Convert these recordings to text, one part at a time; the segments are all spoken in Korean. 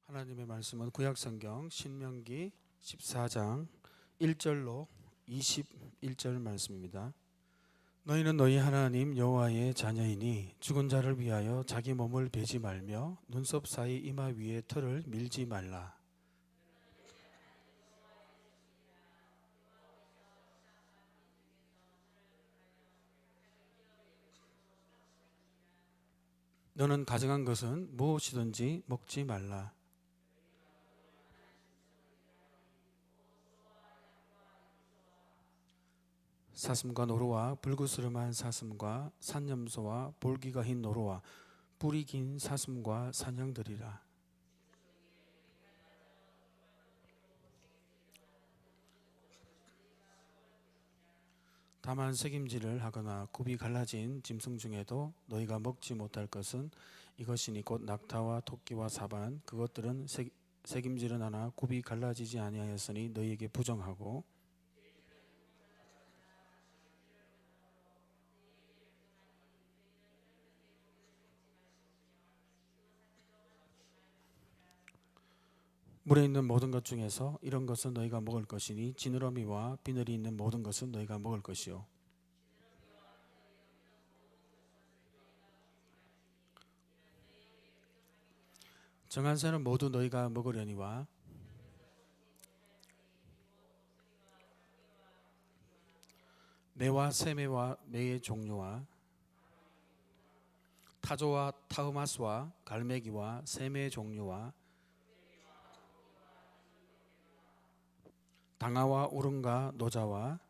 하나님의 말씀은 구약성경 신명기 14장 1절로 21절 말씀입니다. 너희는 너희 하나님 여호와의 자녀이니 죽은 자를 위하여 자기 몸을 베지 말며 눈썹 사이 이마 위에 털을 밀지 말라. 너는 가증한 것은 무엇이든지 먹지 말라. 사슴과 노루와 불구스름한 사슴과 산염소와 볼기가 흰 노루와 뿔이 긴 사슴과 사냥들이라. 다만 색임질을 하거나 굽이 갈라진 짐승 중에도 너희가 먹지 못할 것은 이것이니 곧 낙타와 토끼와 사반, 그것들은 색임질은 하나 굽이 갈라지지 아니하였으니 너희에게 부정하고, 물에 있는 모든 것 중에서 이런 것은 너희가 먹을 것이니 지느러미와 비늘이 있는 모든 것은 너희가 먹을 것이요 정한 새는 모두 너희가 먹으려니와 매와 새매와 매의 종류와 타조와 타흐마스와 갈매기와 새매의 종류와 당아와 우릉과 노자와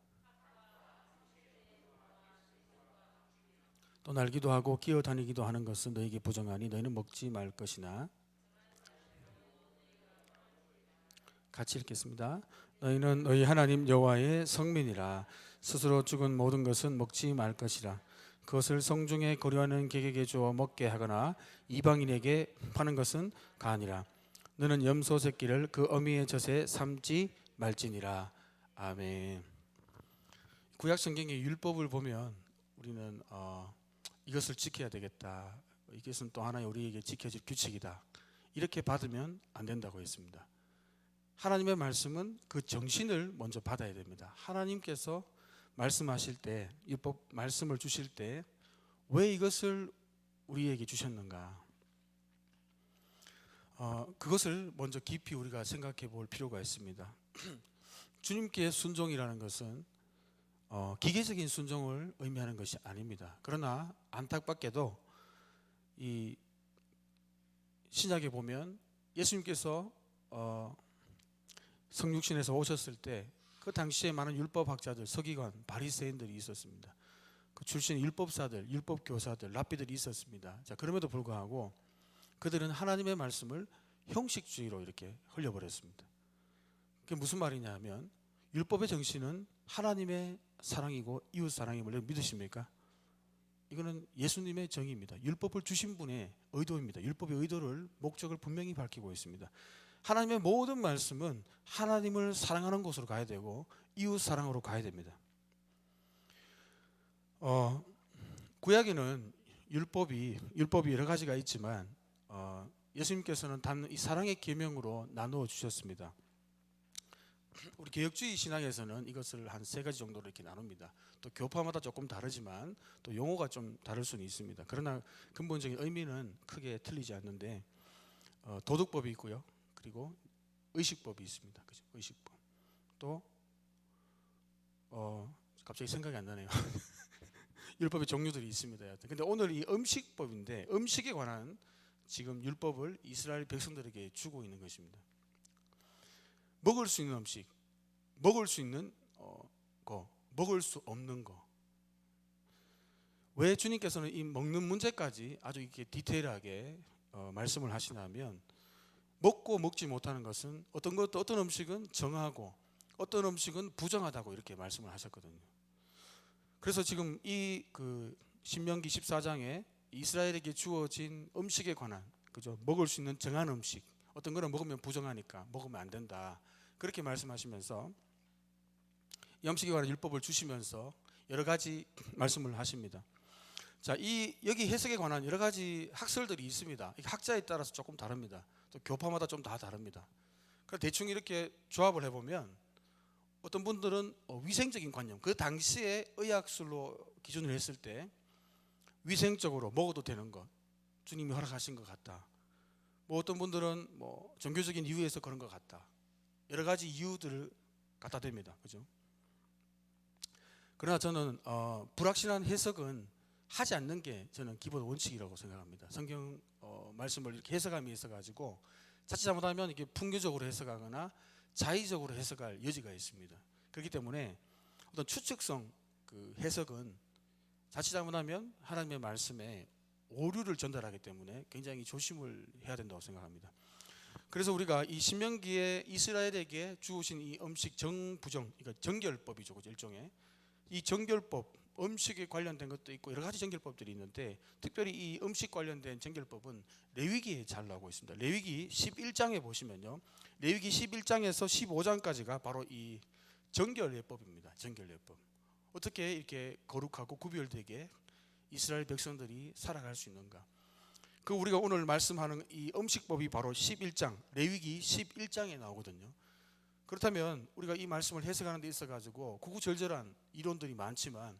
또 날기도 하고 기어다니기도 하는 것은 너희에게 부정하니 너희는 먹지 말 것이나. 같이 읽겠습니다. 너희는 너희 하나님 여호와의 성민이라. 스스로 죽은 모든 것은 먹지 말 것이라. 그것을 성중에 거류하는 객에게 주어 먹게 하거나 이방인에게 파는 것은 가니라. 너는 염소 새끼를 그 어미의 젖에 삶지 말지니라. 아멘. 구약 성경의 율법을 보면 우리는 이것을 지켜야 되겠다. 이것은 또 하나의 우리에게 지켜질 규칙이다. 이렇게 받으면 안 된다고 했습니다. 하나님의 말씀은 그 정신을 먼저 받아야 됩니다. 하나님께서 말씀하실 때, 율법 말씀을 주실 때 왜 이것을 우리에게 주셨는가? 그것을 먼저 깊이 우리가 생각해 볼 필요가 있습니다. 주님께 순종이라는 것은 기계적인 순종을 의미하는 것이 아닙니다. 그러나 안타깝게도 이 신약에 보면 예수님께서 성육신에서 오셨을 때 그 당시에 많은 율법학자들, 서기관, 바리새인들이 있었습니다. 그 출신 율법사들, 율법교사들, 랍비들이 있었습니다. 자, 그럼에도 불구하고 그들은 하나님의 말씀을 형식주의로 이렇게 흘려버렸습니다. 그게 무슨 말이냐 하면 율법의 정신은 하나님의 사랑이고 이웃 사랑임을 믿으십니까? 이거는 예수님의 정의입니다. 율법을 주신 분의 의도입니다. 율법의 의도를, 목적을 분명히 밝히고 있습니다. 하나님의 모든 말씀은 하나님을 사랑하는 곳으로 가야 되고 이웃 사랑으로 가야 됩니다. 구약에는 율법이 여러 가지가 있지만 예수님께서는 단 이 사랑의 계명으로 나누어 주셨습니다. 우리 개혁주의 신학에서는 이것을 한 3가지 정도로 이렇게 나눕니다. 또 교파마다 조금 다르지만 또 용어가 좀 다를 수는 있습니다. 그러나 근본적인 의미는 크게 틀리지 않는데 도덕법이 있고요. 그리고 의식법이 있습니다. 그죠? 의식법. 또 갑자기 생각이 안 나네요. 율법의 종류들이 있습니다. 근데 오늘 이 음식법인데 음식에 관한 지금 율법을 이스라엘 백성들에게 주고 있는 것입니다. 먹을 수 있는 음식, 먹을 수 있는 거, 먹을 수 없는 거. 왜 주님께서는 이 먹는 문제까지 아주 이렇게 디테일하게 말씀을 하시냐면 먹고 먹지 못하는 것은 어떤 음식은 정하고 어떤 음식은 부정하다고 이렇게 말씀을 하셨거든요. 그래서 지금 이 신명기 14장에 이스라엘에게 주어진 음식에 관한, 그죠? 먹을 수 있는 정한 음식, 어떤 거는 먹으면 부정하니까 먹으면 안 된다. 그렇게 말씀하시면서 음식에 관한 율법을 주시면서 여러 가지 말씀을 하십니다. 자, 여기 해석에 관한 여러 가지 학설들이 있습니다. 이게 학자에 따라서 조금 다릅니다. 또 교파마다 좀 다 다릅니다. 그래서 대충 이렇게 조합을 해보면 어떤 분들은 위생적인 관념, 그 당시에 의학술로 기준을 했을 때 위생적으로 먹어도 되는 것, 주님이 허락하신 것 같다. 뭐 어떤 분들은 뭐 종교적인 이유에서 그런 것 같다. 여러 가지 이유들을 갖다 댑니다. 그죠? 그러나 저는 불확실한 해석은 하지 않는 게 저는 기본 원칙이라고 생각합니다. 성경 말씀을 이렇게 해석함이 있어가지고 자칫 잘못하면 이게 풍교적으로 해석하거나 자의적으로 해석할 여지가 있습니다. 그렇기 때문에 어떤 추측성 그 해석은 자칫 잘못하면 하나님의 말씀에 오류를 전달하기 때문에 굉장히 조심을 해야 된다고 생각합니다. 그래서 우리가 이 신명기에 이스라엘에게 주어진 이 음식 정부정, 그러니까 정결법이죠, 일종의 이 정결법, 음식에 관련된 것도 있고 여러 가지 정결법들이 있는데 특별히 이 음식 관련된 정결법은 레위기에 잘 나오고 있습니다. 레위기 11장에 보시면요, 레위기 11장에서 15장까지가 바로 이 정결예법입니다. 정결예법. 어떻게 이렇게 거룩하고 구별되게 이스라엘 백성들이 살아갈 수 있는가? 그 우리가 오늘 말씀하는 이 음식법이 바로 11장, 레위기 11장에 나오거든요. 그렇다면 우리가 이 말씀을 해석하는 데 있어 가지고 구구절절한 이론들이 많지만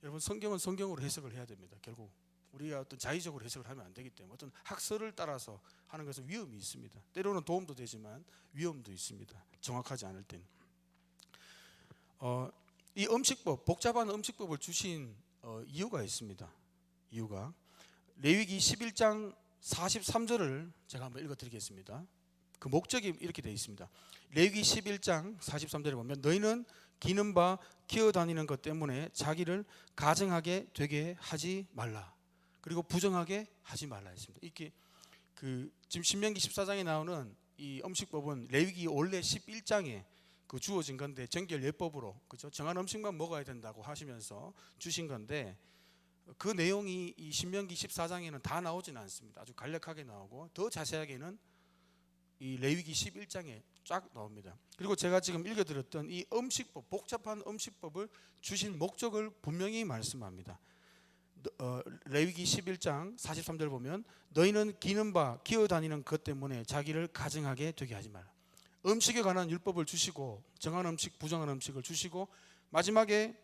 여러분, 성경은 성경으로 해석을 해야 됩니다. 결국 우리가 어떤 자의적으로 해석을 하면 안 되기 때문에 어떤 학설을 따라서 하는 것은 위험이 있습니다. 때로는 도움도 되지만 위험도 있습니다. 정확하지 않을 때는. 이 음식법, 복잡한 음식법을 주신 이유가 있습니다. 이유가 레위기 11장 43절을 제가 한번 읽어드리겠습니다. 그 목적이 이렇게 되어 있습니다. 레위기 11장 43절에 보면 너희는 기는 바 기어다니는 것 때문에 자기를 가증하게 되게 하지 말라. 그리고 부정하게 하지 말라 했습니다. 이렇게 지금 신명기 14장에 나오는 이 음식법은 레위기 원래 11장에 주어진 건데 정결 예법으로, 그죠? 정한 음식만 먹어야 된다고 하시면서 주신 건데 그 내용이 이 신명기 14장에는 다 나오지는 않습니다. 아주 간략하게 나오고 더 자세하게는 이 레위기 11장에 쫙 나옵니다. 그리고 제가 지금 읽어드렸던 이 음식법, 복잡한 음식법을 주신 목적을 분명히 말씀합니다. 레위기 11장 43절 보면 너희는 기는 바 기어다니는 것 때문에 자기를 가증하게 되게 하지 말라. 음식에 관한 율법을 주시고 정한 음식, 부정한 음식을 주시고 마지막에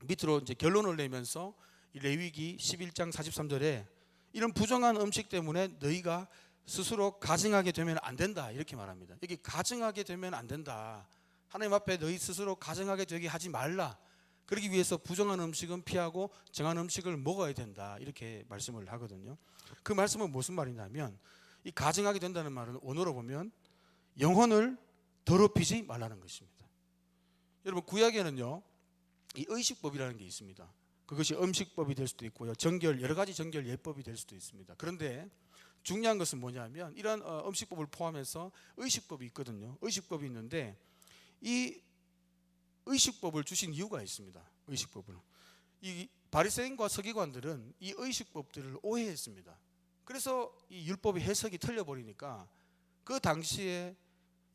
밑으로 이제 결론을 내면서 이 레위기 11장 43절에 이런 부정한 음식 때문에 너희가 스스로 가증하게 되면 안 된다 이렇게 말합니다. 여기 가증하게 되면 안 된다. 하나님 앞에 너희 스스로 가증하게 되게 하지 말라. 그러기 위해서 부정한 음식은 피하고 정한 음식을 먹어야 된다 이렇게 말씀을 하거든요. 그 말씀은 무슨 말이냐면 이 가증하게 된다는 말은 원어로 보면 영혼을 더럽히지 말라는 것입니다. 여러분, 구약에는요 이 의식법이라는 게 있습니다. 그것이 음식법이 될 수도 있고요, 여러 가지 정결 예법이 될 수도 있습니다. 그런데 중요한 것은 뭐냐면 이런 음식법을 포함해서 의식법이 있거든요. 의식법이 있는데 이 의식법을 주신 이유가 있습니다. 의식법을 이 바리새인과 서기관들은 이 의식법들을 오해했습니다. 그래서 이 율법의 해석이 틀려버리니까 그 당시에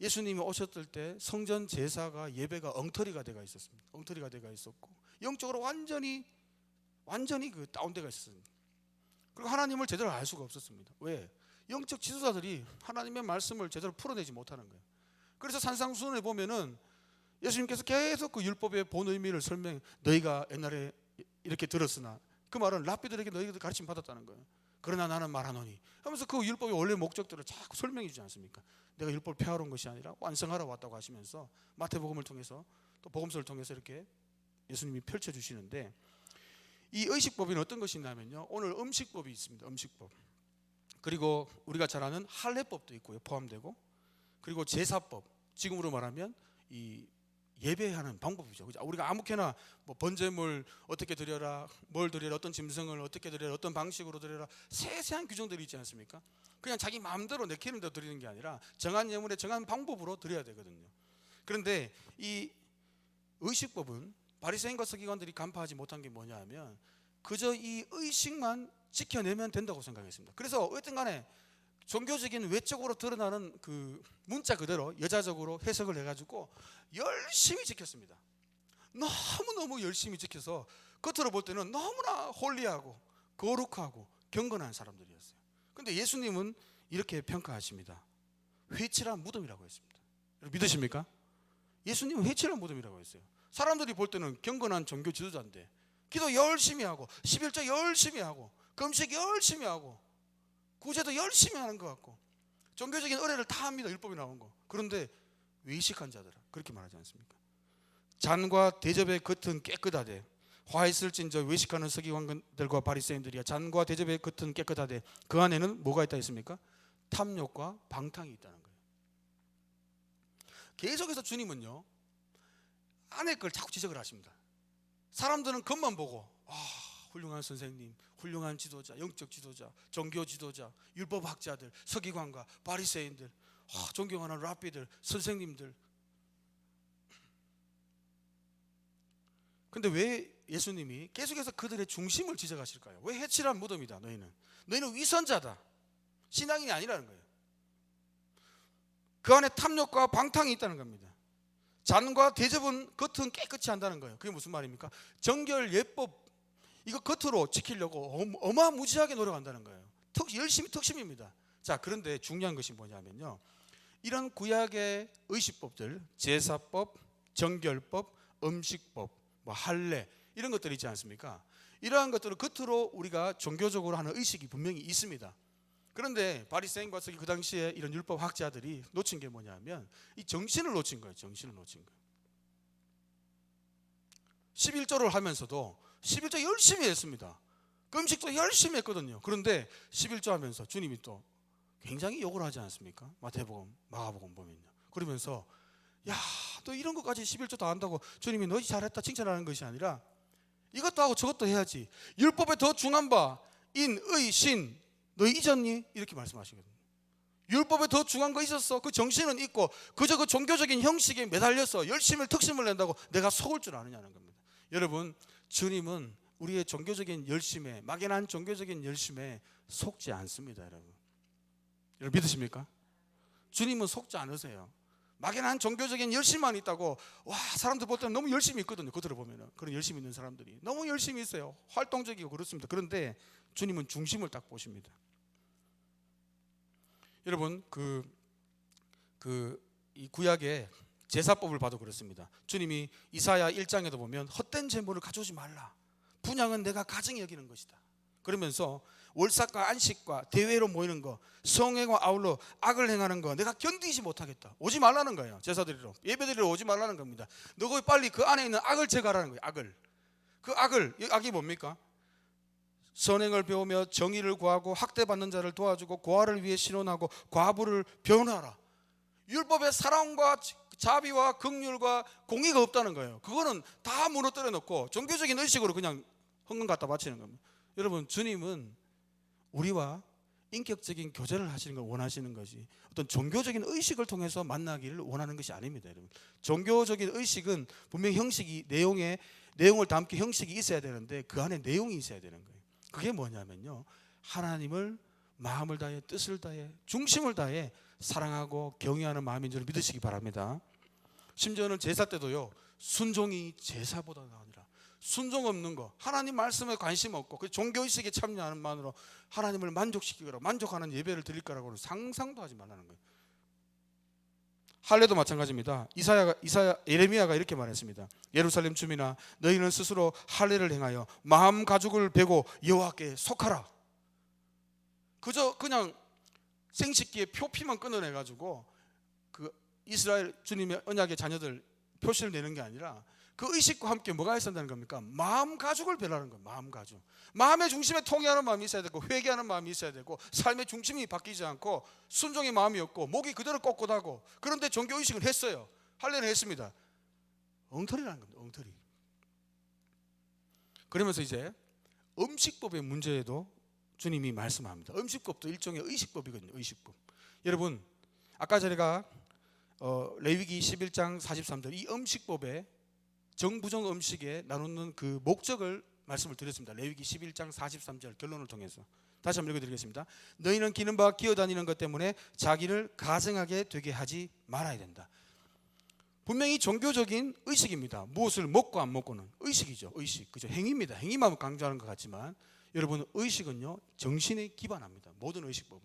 예수님이 오셨을 때 성전 제사가 예배가 엉터리가 돼가 있었습니다. 엉터리가 돼가 있었고 영적으로 완전히 그 다운돼가 있었습니다. 그리고 하나님을 제대로 알 수가 없었습니다. 왜? 영적 지도자들이 하나님의 말씀을 제대로 풀어내지 못하는 거예요. 그래서 산상수훈에 보면은 예수님께서 계속 그 율법의 본 의미를 설명해. 너희가 옛날에 이렇게 들었으나, 그 말은 랍비들에게 너희가 가르침 받았다는 거예요. 그러나 나는 말하노니 하면서 그 율법의 원래 목적들을 자꾸 설명해 주지 않습니까? 내가 율법을 폐하러 온 것이 아니라 완성하러 왔다고 하시면서 마태복음을 통해서 또 복음서를 통해서 이렇게 예수님이 펼쳐주시는데 이 의식법은 어떤 것이 있냐면요, 오늘 음식법이 있습니다. 음식법. 그리고 우리가 잘 아는 할례법도 있고요, 포함되고, 그리고 제사법, 지금으로 말하면 이 예배하는 방법이죠. 그죠? 우리가 아무렇게나 뭐 번제물 어떻게 드려라, 뭘 드려라, 어떤 짐승을 어떻게 드려라, 어떤 방식으로 드려라, 세세한 규정들이 있지 않습니까? 그냥 자기 마음대로 내키는 대로 드리는 게 아니라 정한 예물에 정한 방법으로 드려야 되거든요. 그런데 이 의식법은 바리새인과 서기관들이 간파하지 못한 게 뭐냐 하면 그저 이 의식만 지켜내면 된다고 생각했습니다. 그래서 어쨌든 간에 종교적인 외적으로 드러나는 그 문자 그대로 여자적으로 해석을 해가지고 열심히 지켰습니다. 너무너무 열심히 지켜서 겉으로 볼 때는 너무나 홀리하고 거룩하고 경건한 사람들이었어요. 그런데 예수님은 이렇게 평가하십니다. 회칠한 무덤이라고 했습니다. 여러분 믿으십니까? 예수님은 회칠한 무덤이라고 했어요. 사람들이 볼 때는 경건한 종교 지도자인데 기도 열심히 하고 11조 열심히 하고 금식 열심히 하고 구제도 열심히 하는 것 같고 종교적인 의례를 다 합니다. 율법에 나온 거. 그런데 외식한 자들아 그렇게 말하지 않습니까? 잔과 대접의 겉은 깨끗하되 화 있을진저 외식하는 서기관들과 바리새인들이야. 잔과 대접의 겉은 깨끗하되 그 안에는 뭐가 있다 했습니까? 탐욕과 방탕이 있다는 거예요. 계속해서 주님은요 안의 걸 자꾸 지적을 하십니다. 사람들은 겉만 보고 훌륭한 선생님, 훌륭한 지도자, 영적 지도자, 종교 지도자, 율법학자들, 서기관과 바리새인들, 존경하는 랍비들, 선생님들. 근데 왜 예수님이 계속해서 그들의 중심을 지적하실까요? 왜 해칠한 무덤이다 너희는 위선자다, 신앙인이 아니라는 거예요. 그 안에 탐욕과 방탕이 있다는 겁니다. 잔과 대접은 겉은 깨끗이 한다는 거예요. 그게 무슨 말입니까? 정결 예법 이거 겉으로 지키려고 어마무지하게 노력한다는 거예요. 열심히 특심입니다. 자, 그런데 중요한 것이 뭐냐면요, 이런 구약의 의식법들, 제사법, 정결법, 음식법, 할례 이런 것들이 있지 않습니까? 이러한 것들을 겉으로 우리가 종교적으로 하는 의식이 분명히 있습니다. 그런데 바리새인과 서기 그 당시에 이런 율법 학자들이 놓친 게 뭐냐면 이 정신을 놓친 거예요. 정신을 놓친 거예요. 11조를 하면서도 11조 열심히 했습니다. 금식도 열심히 했거든요. 그런데 11조 하면서 주님이 또 굉장히 욕을 하지 않습니까? 마태복음, 마가복음 보면요. 그러면서 야, 너 이런 것까지 11조 다 한다고 주님이 너희 잘했다 칭찬하는 것이 아니라 이것도 하고 저것도 해야지. 율법에 더 중한 바 인, 의, 신 너희 잊었니? 이렇게 말씀하시거든요. 율법에 더 중요한 거 있었어. 그 정신은 있고 그저 그 종교적인 형식에 매달려서 열심히 특심을 낸다고 내가 속을 줄 아느냐는 겁니다. 여러분, 주님은 우리의 종교적인 열심에, 막연한 종교적인 열심에 속지 않습니다. 여러분 믿으십니까? 주님은 속지 않으세요. 막연한 종교적인 열심만 있다고 사람들 볼 때는 너무 열심히 있거든요. 그들을 보면은 그런 열심히 있는 사람들이 너무 열심히 있어요. 활동적이고 그렇습니다. 그런데 주님은 중심을 딱 보십니다. 여러분 이 구약의 제사법을 봐도 그렇습니다. 주님이 이사야 1장에도 보면 헛된 제물을 가져오지 말라. 분향은 내가 가증히 여기는 것이다. 그러면서 월삭과 안식과 대회로 모이는 거, 성회와 아울러 악을 행하는 거 내가 견디지 못하겠다. 오지 말라는 거예요. 제사드리러, 예배드리러 오지 말라는 겁니다. 너 거기 빨리 그 안에 있는 악을 제거하라는 거예요. 악을. 그 악이 뭡니까? 선행을 배우며 정의를 구하고 학대받는 자를 도와주고 고아를 위해 신원하고 과부를 변호하라. 율법의 사랑과 자비와 긍휼과 공의가 없다는 거예요. 그거는 다 무너뜨려 놓고 종교적인 의식으로 그냥 헌금 갖다 바치는 겁니다. 여러분, 주님은 우리와 인격적인 교제를 하시는 걸 원하시는 것이 어떤 종교적인 의식을 통해서 만나기를 원하는 것이 아닙니다. 여러분, 종교적인 의식은 분명히 형식이 내용을 담기 형식이 있어야 되는데 그 안에 내용이 있어야 되는 거예요. 그게 뭐냐면요, 하나님을 마음을 다해 뜻을 다해 중심을 다해 사랑하고 경외하는 마음인 줄 믿으시기 바랍니다. 심지어는 제사 때도요, 순종이 제사보다 나으니라. 순종 없는 거, 하나님 말씀에 관심 없고 그 종교의식에 참여하는 만으로 하나님을 만족시키거나 만족하는 예배를 드릴 거라고는 상상도 하지 말라는 거예요. 할례도 마찬가지입니다. 예레미야가 이렇게 말했습니다. 예루살렘 주민아, 너희는 스스로 할례를 행하여 마음 가죽을 베고 여호와께 속하라. 그냥 생식기에 표피만 끊어내가지고 그 이스라엘 주님의 언약의 자녀들 표시를 내는 게 아니라 그 의식과 함께 뭐가 있어야 된다는 겁니까? 마음 가죽을 베라는 거예요. 마음 가죽. 마음의 중심에 통회하는 마음이 있어야 되고 회개하는 마음이 있어야 되고 삶의 중심이 바뀌지 않고 순종의 마음이 없고 목이 그대로 꼿꼿하고, 그런데 종교의식은 했어요. 할례는 했습니다. 엉터리라는 겁니다. 엉터리. 그러면서 이제 음식법의 문제에도 주님이 말씀합니다. 음식법도 일종의 의식법이거든요. 의식법. 여러분, 아까 제가 레위기 11장 43절 이 음식법에 정부정 음식에 나누는 그 목적을 말씀을 드렸습니다. 레위기 11장 43절 결론을 통해서 다시 한번 읽어드리겠습니다. 너희는 기는 바 기어다니는 것 때문에 자기를 가증하게 되게 하지 말아야 된다. 분명히 종교적인 의식입니다. 무엇을 먹고 안 먹고는 의식이죠. 의식. 그죠? 행위입니다. 행위만 강조하는 것 같지만 여러분, 의식은요 정신에 기반합니다. 모든 의식법은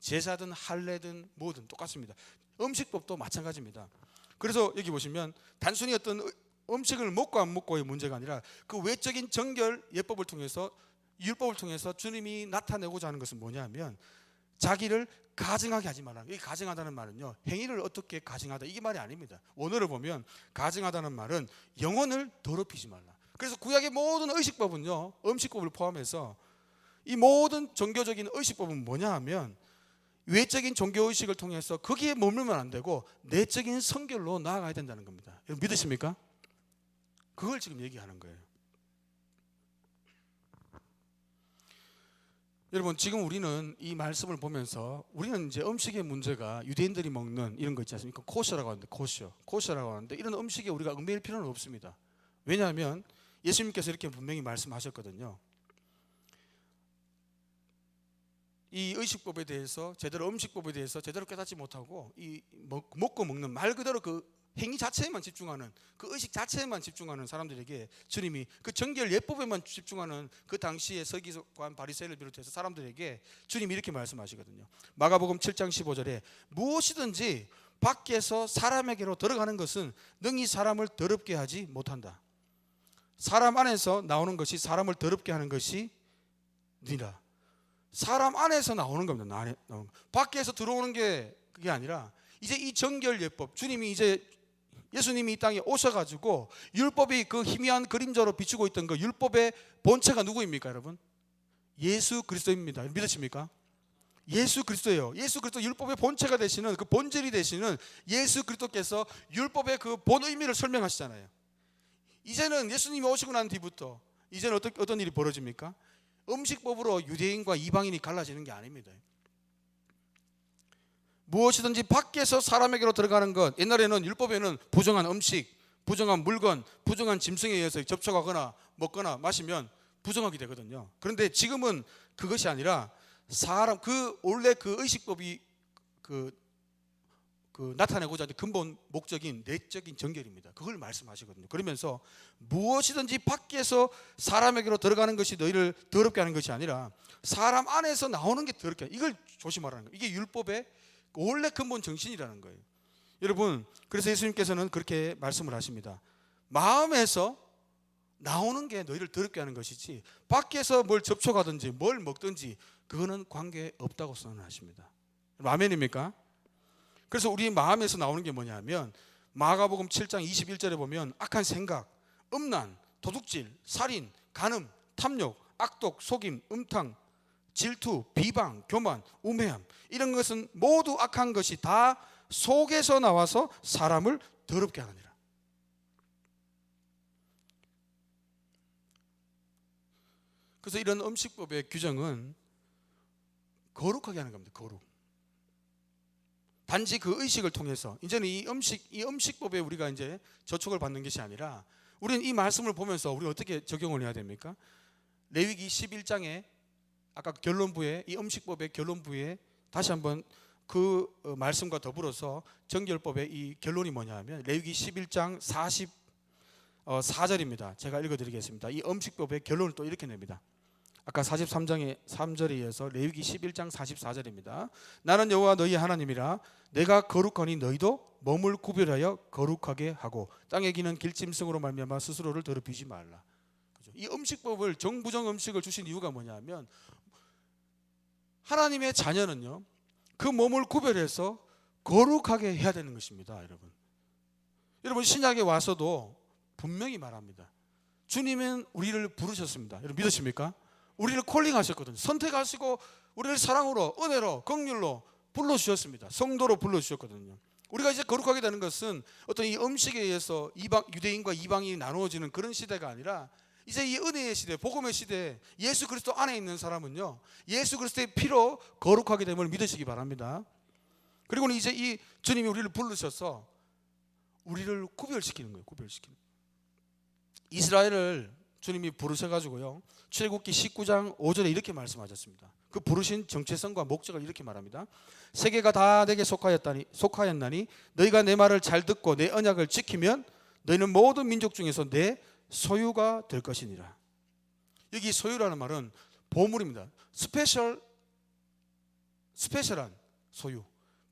제사든 할례든 뭐든 똑같습니다. 음식법도 마찬가지입니다. 그래서 여기 보시면 단순히 어떤 음식을 먹고 안 먹고의 문제가 아니라 그 외적인 정결 예법을 통해서, 율법을 통해서 주님이 나타내고자 하는 것은 뭐냐면 자기를 가증하게 하지 말라. 이 가증하다는 말은요, 행위를 어떻게 가증하다, 이게 말이 아닙니다. 원어를 보면 가증하다는 말은 영혼을 더럽히지 말라. 그래서 구약의 모든 의식법은요, 음식법을 포함해서 이 모든 종교적인 의식법은 뭐냐 하면 외적인 종교의식을 통해서 거기에 머물면 안 되고 내적인 성결로 나아가야 된다는 겁니다. 여러분 믿으십니까? 그걸 지금 얘기하는 거예요. 여러분, 지금 우리는 이 말씀을 보면서 우리는 이제 음식의 문제가 유대인들이 먹는 이런 거 있지 않습니까? 코셔라고 하는데, 코셔라고 하는데 이런 음식에 우리가 얽매일 필요는 없습니다. 왜냐하면 예수님께서 이렇게 분명히 말씀하셨거든요. 이 의식법에 대해서 제대로, 음식법에 대해서 제대로 깨닫지 못하고 이 먹고 먹는 말 그대로 그 행위 자체에만 집중하는, 그 의식 자체에만 집중하는 사람들에게 주님이, 그 정결 예법에만 집중하는 그 당시의 서기관 바리새인을 비롯해서 사람들에게 주님이 이렇게 말씀하시거든요. 마가복음 7장 15절에 무엇이든지 밖에서 사람에게로 들어가는 것은 능히 사람을 더럽게 하지 못한다. 사람 안에서 나오는 것이 사람을 더럽게 하는 것이 니라. 사람 안에서 나오는 겁니다. 밖에서 들어오는 게 그게 아니라 이제 이 정결 예법, 주님이 이제 예수님이 이 땅에 오셔가지고 율법이 그 희미한 그림자로 비추고 있던 그 율법의 본체가 누구입니까, 여러분? 예수 그리스도입니다. 믿으십니까? 예수 그리스도예요. 예수 그리스도, 율법의 본체가 되시는, 그 본질이 되시는 예수 그리스도께서 율법의 그 본 의미를 설명하시잖아요. 이제는 예수님이 오시고 난 뒤부터 이제는 어떤 일이 벌어집니까? 음식법으로 유대인과 이방인이 갈라지는 게 아닙니다. 무엇이든지 밖에서 사람에게로 들어가는 것, 옛날에는 율법에는 부정한 음식, 부정한 물건, 부정한 짐승에 의해서 접촉하거나 먹거나 마시면 부정하게 되거든요. 그런데 지금은 그것이 아니라 사람, 원래 그 의식법이 나타내고자 하는 근본 목적인 내적인 정결입니다. 그걸 말씀하시거든요. 그러면서 무엇이든지 밖에서 사람에게로 들어가는 것이 너희를 더럽게 하는 것이 아니라 사람 안에서 나오는 게 더럽게 하는, 이걸 조심하라는 거예요. 이게 율법의 원래 근본 정신이라는 거예요. 여러분, 그래서 예수님께서는 그렇게 말씀을 하십니다. 마음에서 나오는 게 너희를 더럽게 하는 것이지 밖에서 뭘 접촉하든지 뭘 먹든지 그거는 관계없다고 선언하십니다. 아멘입니까? 그래서 우리 마음에서 나오는 게 뭐냐면 마가복음 7장 21절에 보면 악한 생각, 음란, 도둑질, 살인, 간음, 탐욕, 악독, 속임, 음탕, 질투, 비방, 교만, 우매함, 이런 것은 모두 악한 것이 다 속에서 나와서 사람을 더럽게 하느니라. 그래서 이런 음식법의 규정은 거룩하게 하는 겁니다. 거룩. 단지 그 의식을 통해서 이제는 이 음식법에 우리가 이제 저촉을 받는 것이 아니라 우리는 이 말씀을 보면서 우리 어떻게 적용을 해야 됩니까? 레위기 11장에 아까 결론부에, 이 음식법의 결론부에 다시 한번 그 말씀과 더불어서 정결법의 이 결론이 뭐냐 하면 레위기 11장 44절입니다. 제가 읽어드리겠습니다. 이 음식법의 결론을 또 이렇게 냅니다. 아까 43장의 3절에 이어서 레위기 11장 44절입니다. 나는 여호와 너희 하나님이라 내가 거룩하니 너희도 몸을 구별하여 거룩하게 하고 땅에 기는 길짐승으로 말미암아 스스로를 더럽히지 말라. 그죠? 이 음식법을, 정부정 음식을 주신 이유가 뭐냐면 하나님의 자녀는요 그 몸을 구별해서 거룩하게 해야 되는 것입니다. 여러분 신약에 와서도 분명히 말합니다. 주님은 우리를 부르셨습니다. 여러분 믿으십니까? 우리를 콜링하셨거든요. 선택하시고 우리를 사랑으로, 은혜로, 긍휼로 불러주셨습니다. 성도로 불러주셨거든요. 우리가 이제 거룩하게 되는 것은 어떤 이 음식에 의해서 유대인과 이방인이 나누어지는 그런 시대가 아니라 이제 이 은혜의 시대, 복음의 시대, 예수 그리스도 안에 있는 사람은요 예수 그리스도의 피로 거룩하게 됨을 믿으시기 바랍니다. 그리고는 이제 이 주님이 우리를 부르셔서 우리를 구별시키는 거예요. 구별시키는. 이스라엘을 주님이 부르셔가지고요, 출애굽기 19장 5절에 이렇게 말씀하셨습니다. 그 부르신 정체성과 목적을 이렇게 말합니다. 세계가 다 내게 속하였나니 너희가 내 말을 잘 듣고 내 언약을 지키면 너희는 모든 민족 중에서 내 소유가 될 것이니라. 여기 소유라는 말은 보물입니다. 스페셜한 소유,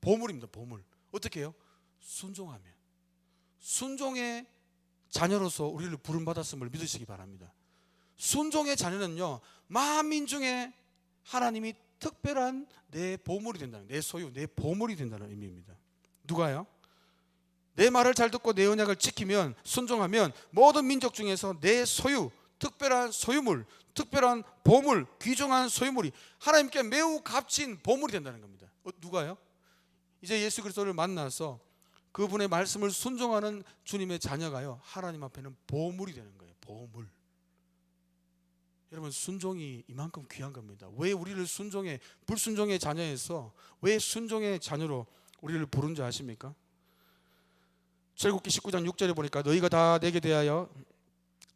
보물입니다. 보물. 어떻게 해요? 순종하면. 순종의 자녀로서 우리를 부름받았음을 믿으시기 바랍니다. 순종의 자녀는요, 만민 중에 하나님이 특별한 내 보물이 된다는, 내 소유, 내 보물이 된다는 의미입니다. 누가요? 내 말을 잘 듣고 내 언약을 지키면, 순종하면 모든 민족 중에서 내 소유, 특별한 소유물, 특별한 보물, 귀중한 소유물이 하나님께 매우 값진 보물이 된다는 겁니다. 누가요? 이제 예수 그리스도를 만나서 그분의 말씀을 순종하는 주님의 자녀가요, 하나님 앞에는 보물이 되는 거예요. 보물. 여러분, 순종이 이만큼 귀한 겁니다. 왜 우리를 순종의, 불순종의 자녀에서 왜 순종의 자녀로 우리를 부른 줄 아십니까? 출애굽기 19장 6절에 보니까 너희가 다 내게 대하여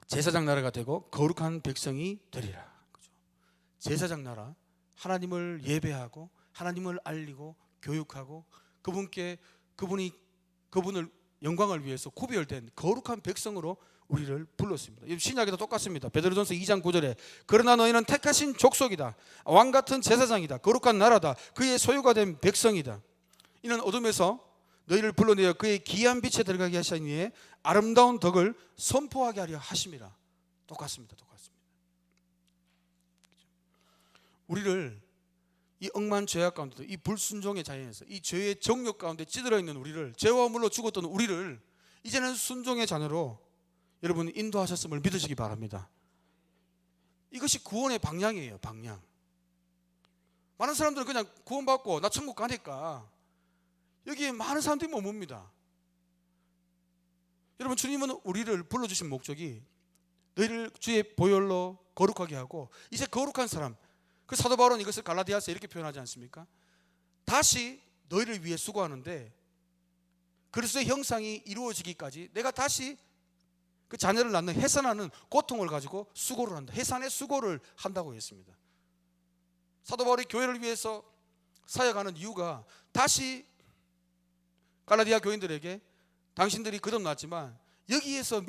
제사장 나라가 되고 거룩한 백성이 되리라. 그죠? 제사장 나라, 하나님을 예배하고 하나님을 알리고 교육하고 그분을 영광을 위해서 구별된 거룩한 백성으로 우리를 불렀습니다. 신약에도 똑같습니다. 베드로전서 2장 9절에 그러나 너희는 택하신 족속이다, 왕같은 제사장이다, 거룩한 나라다, 그의 소유가 된 백성이다. 이는 어둠에서 너희를 불러내어 그의 귀한 빛에 들어가게 하시니 아름다운 덕을 선포하게 하려 하심이라. 똑같습니다. 우리를 이 억만 죄악 가운데도, 이 불순종의 자연에서, 이 죄의 정욕 가운데 찌들어 있는 우리를, 죄와 물로 죽었던 우리를 이제는 순종의 자녀로 여러분 인도하셨음을 믿으시기 바랍니다. 이것이 구원의 방향이에요. 방향. 많은 사람들은 그냥 구원받고 나 천국 가니까 여기에 많은 사람들이 머뭅니다. 여러분, 주님은 우리를 불러주신 목적이 너희를 주의 보혈로 거룩하게 하고, 이제 거룩한 사람, 그 사도 바울은 이것을 갈라디아서에 이렇게 표현하지 않습니까? 다시 너희를 위해 수고하는데 그리스도의 형상이 이루어지기까지 내가 다시 그 자녀를 낳는 해산하는 고통을 가지고 수고를 한다. 해산의 수고를 한다고 했습니다. 사도 바울이 교회를 위해서 사역하는 이유가 다시 갈라디아 교인들에게 당신들이 거듭났지만 여기에서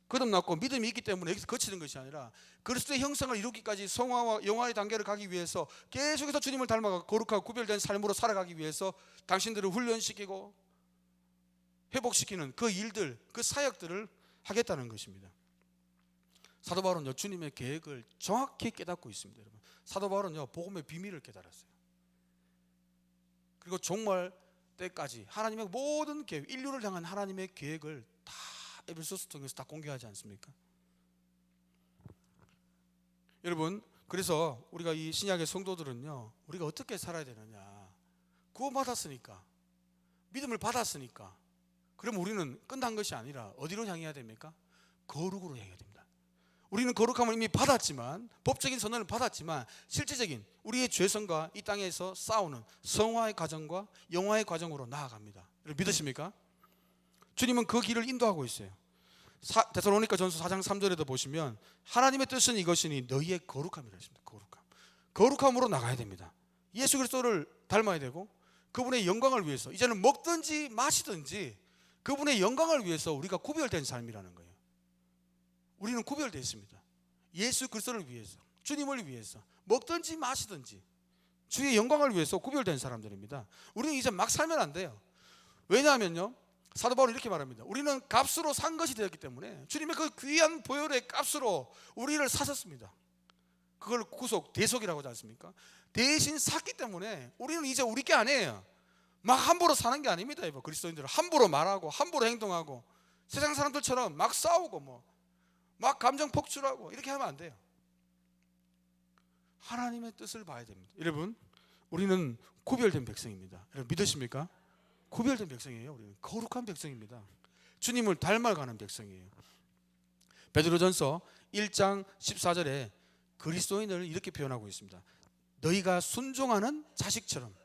거듭났고 믿음이 있기 때문에 여기서 거치는 것이 아니라 그리스도의 형상을 이루기까지 성화와 영화의 단계를 가기 위해서 계속해서 주님을 닮아가 거룩하고 구별된 삶으로 살아가기 위해서 당신들을 훈련시키고 회복시키는 그 일들, 그 사역들을 하겠다는 것입니다. 사도 바울은요, 주님의 계획을 정확히 깨닫고 있습니다. 여러분, 사도 바울은요, 복음의 비밀을 깨달았어요. 그리고 종말 때까지 하나님의 모든 계획, 인류를 향한 하나님의 계획을 다 에베소서 통해서 다 공개하지 않습니까? 여러분, 그래서 우리가 이 신약의 성도들은요, 우리가 어떻게 살아야 되느냐? 구원받았으니까, 믿음을 받았으니까, 그럼 우리는 끝난 것이 아니라 어디로 향해야 됩니까? 거룩으로 향해야 됩니다. 우리는 거룩함을 이미 받았지만, 법적인 선언을 받았지만 실제적인 우리의 죄성과 이 땅에서 싸우는 성화의 과정과 영화의 과정으로 나아갑니다. 여러분, 믿으십니까? 주님은 그 길을 인도하고 있어요. 데살로니가 전서 4장 3절에도 보시면 하나님의 뜻은 이것이니 너희의 거룩함이라 했습니다. 거룩함으로 나가야 됩니다. 예수 그리스도를 닮아야 되고 그분의 영광을 위해서 이제는 먹든지 마시든지 그분의 영광을 위해서 우리가 구별된 삶이라는 거예요. 우리는 구별되어 있습니다. 예수 그리스도를 위해서, 주님을 위해서 먹든지 마시든지 주의 영광을 위해서 구별된 사람들입니다. 우리는 이제 막 살면 안 돼요. 왜냐하면요, 사도 바울은 이렇게 말합니다. 우리는 값으로 산 것이 되었기 때문에 주님의 그 귀한 보혈의 값으로 우리를 사셨습니다. 그걸 구속, 대속이라고 하지 않습니까? 대신 샀기 때문에 우리는 이제 우리 게 아니에요. 막 함부로 사는 게 아닙니다. 그리스도인들은 함부로 말하고 함부로 행동하고 세상 사람들처럼 막 싸우고 막 감정 폭출하고 이렇게 하면 안 돼요. 하나님의 뜻을 봐야 됩니다. 여러분, 우리는 구별된 백성입니다. 여러분, 믿으십니까? 구별된 백성이에요. 우리는 거룩한 백성입니다. 주님을 닮아가는 백성이에요. 베드로전서 1장 14절에 그리스도인을 이렇게 표현하고 있습니다. 너희가 순종하는 자식처럼